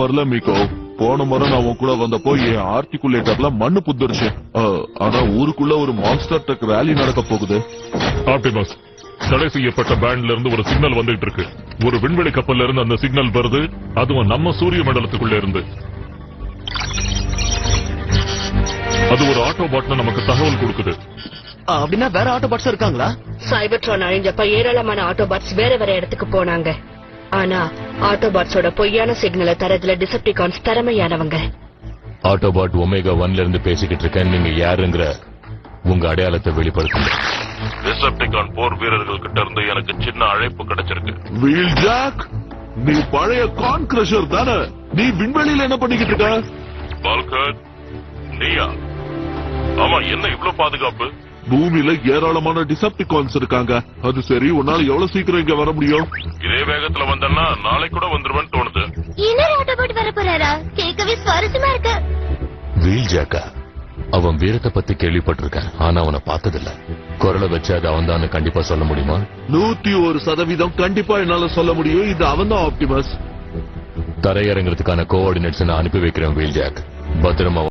நான் வரல மீகோ. போன முறை நான் உன் கூட வந்தப்போ என் ஆர்டிகுலேட்டர்ல மண்ணு புத்துருச்சு. ஆனா ஊருக்குள்ள ஒரு மான்ஸ்டர் ட்ரக் ரேலி நடக்க போகுது. ஆப்டிமஸ், தடை செய்யப்பட்ட பேண்ட்ல இருந்து ஒரு சிக்னல் வந்துட்டு இருக்கு. ஒரு விண்வெளி கப்பல்ல இருந்து அந்த சிக்னல் வருது, அதுவும் நம்ம சூரிய மண்டலத்துக்குள்ள இருந்து. அது ஒரு ஆட்டோபாட்னு நமக்கு தகவல் கொடுக்குது. அப்படின்னா வேற ஆட்டோபாட்ஸ் இருக்காங்களா? சைபர்ட்ரான் அழிஞ்சப்ப ஏராளமான ஆட்டோபாட்ஸ் வேற வேற இடத்துக்கு போனாங்க. ஆனா ஆட்டோபாட்ஸோட பொய்யான சிக்னலை தரதுல டிசெப்டிகான்ஸ் திறமையானவங்க. ஆட்டோபாட் ஒமேகா 1ல இருந்து பேசிக்கிட்டு இருக்கேன். நீங்க யாருங்கிற உங்க அடையாளத்தை வெளிப்படுத்துங்க. டிசெப்டிகான் போர் வீரர்கள் கிட்ட இருந்து எனக்கு சின்ன அழைப்பு கிடைச்சிருக்கு. வீல் ஜாக், நீ பழைய கான் கிரஷர் தானே? நீ விண்வெளியில என்ன பண்ணிக்கிட்டு இருக்க? பால்கட், நீயா? ஆமா, என்ன இவ்ளோ பாதுகாப்பு? பூமியில ஏராளமான டிசெப்டிகான்ஸ் இருக்காங்க. அது சரி, உன்னால எவ்வளவு சீக்கிரம் இங்க வர முடியும்? இதே வேகத்துல வந்தேன்னா நாளைக்கு கூட வந்துருவேன்னு தோணுது. இன்னொரு ஆட்டோபாட் வர போறாரா? கேட்கவே சுவாரஸ்யமா இருக்கு. வீல் ஜாக்கா? அவன் வீரத்தை பத்தி கேள்விப்பட்டிருக்கேன், ஆனா அவனை பார்த்ததில்ல. குரலை வச்சு அது அவன் தான் கண்டிப்பா சொல்ல முடியுமா? 101% கண்டிப்பா என்னால சொல்ல முடியும். இது அவன் தான் ஆப்டிமஸ். தரையிறங்கிறதுக்கான கோஆர்டினேட்ஸ் நான் அனுப்பி வைக்கிறேன் வீல் ஜாக். பத்திரமா